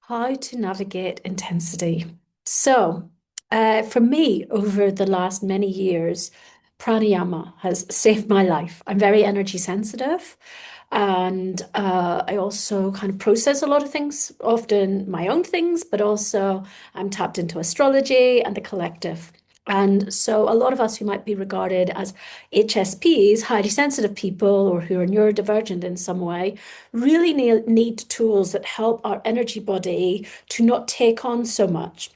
How to navigate intensity. For me, over the last many years, pranayama has saved my life. I'm very energy sensitive, and I also kind of process a lot of things, often my own things, but also I'm tapped into astrology and the collective. And so, a lot of us who might be regarded as HSPs, highly sensitive people, or who are neurodivergent in some way, really need tools that help our energy body to not take on so much.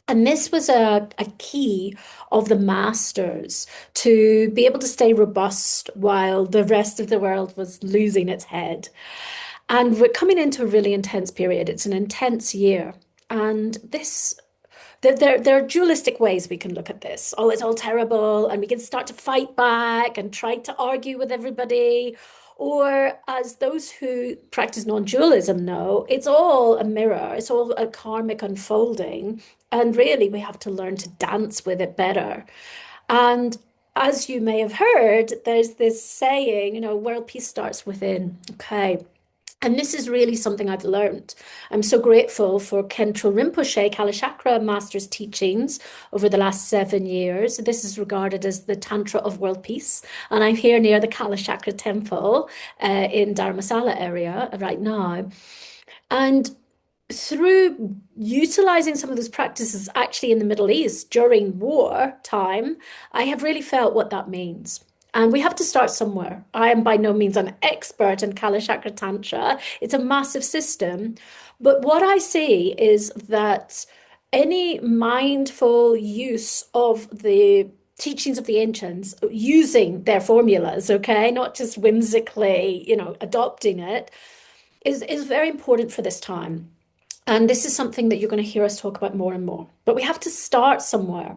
And this was a key of the masters to be able to stay robust while the rest of the world was losing its head. And we're coming into a really intense period. It's an intense year. And there are dualistic ways we can look at this. Oh, it's all terrible, and we can start to fight back and try to argue with everybody. Or, as those who practice non-dualism know, it's all a mirror, it's all a karmic unfolding. And really, we have to learn to dance with it better. And as you may have heard, there's this saying, world peace starts within. Okay. And this is really something I've learned. I'm so grateful for Khenpo Rinpoche Kalachakra Master's teachings over the last 7 years. This is regarded as the Tantra of World Peace. And I'm here near the Kalachakra Temple in Dharamsala area right now. And through utilizing some of those practices actually in the Middle East during war time, I have really felt what that means. And we have to start somewhere. I am by no means an expert in Kalachakra Tantra. It's a massive system. But what I see is that any mindful use of the teachings of the ancients, using their formulas, okay, not just whimsically, adopting it, is very important for this time. And this is something that you're going to hear us talk about more and more. But we have to start somewhere.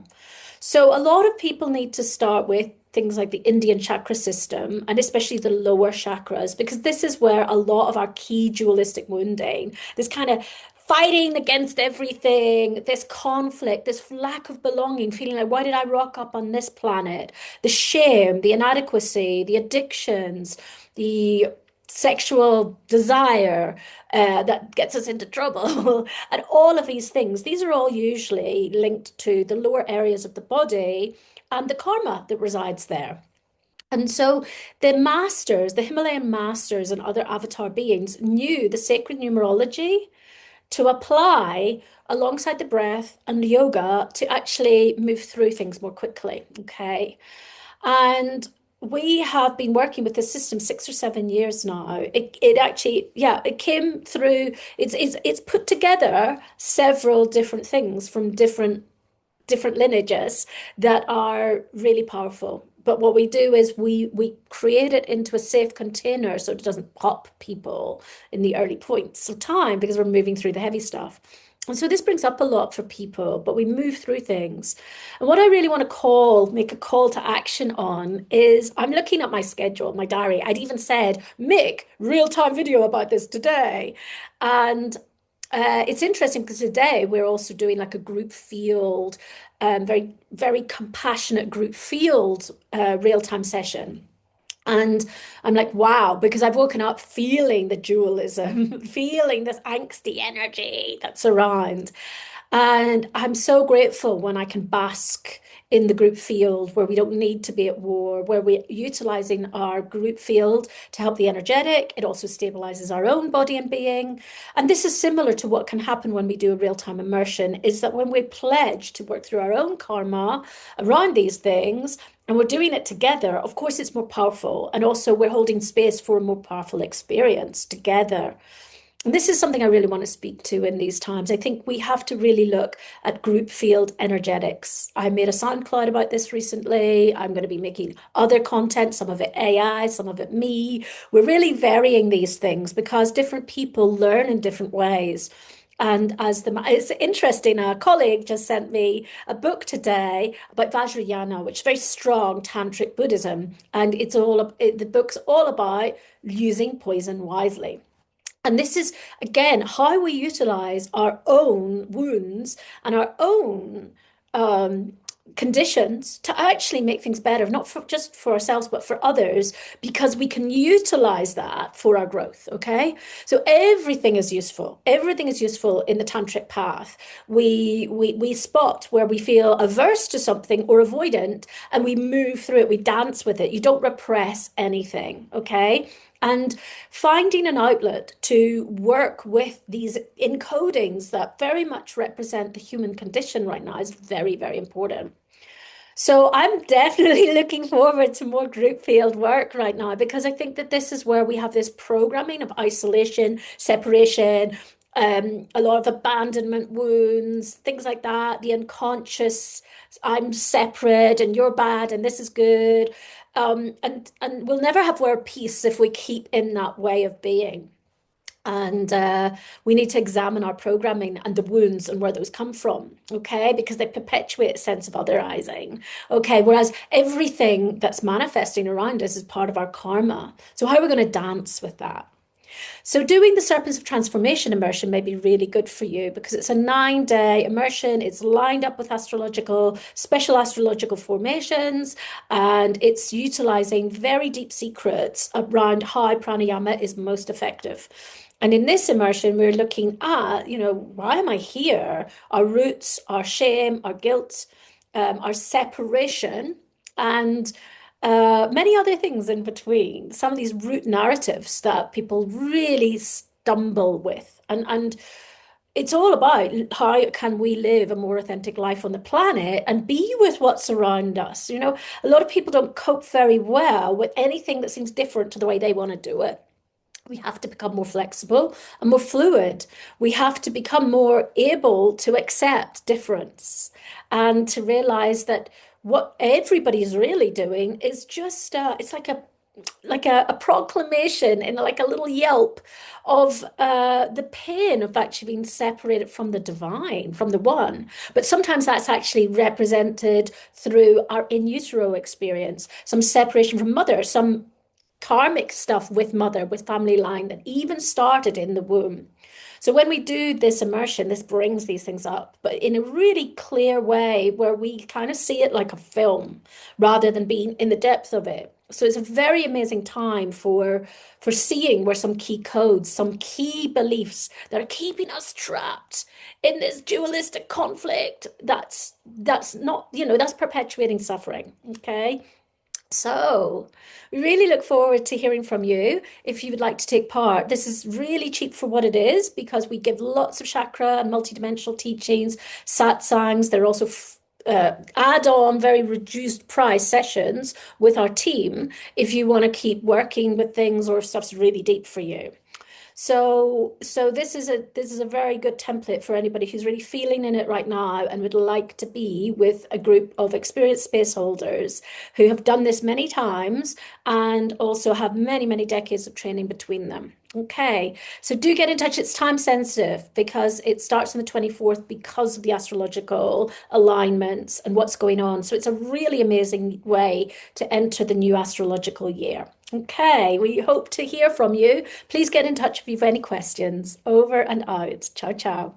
So a lot of people need to start with things like the Indian chakra system, and especially the lower chakras, because this is where a lot of our key dualistic wounding, this kind of fighting against everything, this conflict, this lack of belonging, feeling like, why did I rock up on this planet? The shame, the inadequacy, the addictions, the sexual desire that gets us into trouble, and all of these things. These are all usually linked to the lower areas of the body and the karma that resides there. And so the masters, the Himalayan masters and other avatar beings knew the sacred numerology to apply alongside the breath and yoga to actually move through things more quickly. Okay. And we have been working with this system 6 or 7 years now. It actually, yeah, it came through. It's put together several different things from different lineages that are really powerful. But what we do is we create it into a safe container so it doesn't pop people in the early points of time because we're moving through the heavy stuff. And so this brings up a lot for people, but we move through things. And what I really want to make a call to action on is I'm looking at my schedule, my diary. I'd even said, Mick, real-time video about this today. And it's interesting because today we're also doing like a group field, very, very compassionate group field real-time session. And I'm like, wow, because I've woken up feeling the dualism, feeling this angsty energy that's around. And I'm so grateful when I can bask in the group field where we don't need to be at war, where we're utilizing our group field to help the energetic. It also stabilizes our own body and being. And this is similar to what can happen when we do a real-time immersion, is that when we pledge to work through our own karma around these things, and we're doing it together, of course, it's more powerful. And also, we're holding space for a more powerful experience together. And this is something I really want to speak to in these times. I think we have to really look at group field energetics. I made a SoundCloud about this recently. I'm going to be making other content, some of it AI, some of it me. We're really varying these things because different people learn in different ways. And it's interesting, a colleague just sent me a book today about Vajrayana, which is very strong tantric Buddhism, and the book's all about using poison wisely. And this is, again, how we utilize our own wounds and our own um, conditions to actually make things better, not for, just for ourselves, but for others, because we can utilize that for our growth. Okay. So everything is useful. Everything is useful in the tantric path. We spot where we feel averse to something or avoidant, and we move through it. We dance with it. You don't repress anything. Okay. And finding an outlet to work with these encodings that very much represent the human condition right now is very, very important. So I'm definitely looking forward to more group field work right now because I think that this is where we have this programming of isolation, separation, a lot of abandonment wounds, things like that, the unconscious, I'm separate and you're bad and this is good. And we'll never have world peace if we keep in that way of being. And we need to examine our programming and the wounds and where those come from, okay? Because they perpetuate a sense of otherizing, okay? Whereas everything that's manifesting around us is part of our karma. So how are we going to dance with that? So doing the Serpents of Transformation immersion may be really good for you because it's a 9-day immersion. It's lined up with special astrological formations, and it's utilizing very deep secrets around how pranayama is most effective. And in this immersion, we're looking at, why am I here? Our roots, our shame, our guilt, our separation, and many other things in between. Some of these root narratives that people really stumble with. And it's all about how can we live a more authentic life on the planet and be with what's around us. A lot of people don't cope very well with anything that seems different to the way they want to do it. We have to become more flexible and more fluid. We have to become more able to accept difference and to realize that what everybody's really doing is just it's like a proclamation and like a little yelp of the pain of actually being separated from the divine, from the one. But sometimes that's actually represented through our in utero experience, some separation from mother, some karmic stuff with mother, with family line that even started in the womb. So when we do this immersion, this brings these things up, but in a really clear way where we kind of see it like a film rather than being in the depth of it. So it's a very amazing time for seeing where some key codes, some key beliefs that are keeping us trapped in this dualistic conflict. That's not, that's perpetuating suffering. Okay. So, we really look forward to hearing from you if you would like to take part. This is really cheap for what it is because we give lots of chakra and multidimensional teachings, satsangs. They're also add-on, very reduced price sessions with our team if you want to keep working with things or if stuff's really deep for you. So this is a very good template for anybody who's really feeling in it right now and would like to be with a group of experienced space holders who have done this many times and also have many, many decades of training between them. Okay, so do get in touch. It's time sensitive because it starts on the 24th because of the astrological alignments and what's going on. So it's a really amazing way to enter the new astrological year. Okay, we hope to hear from you. Please get in touch if you've any questions. Over and out. Ciao, ciao.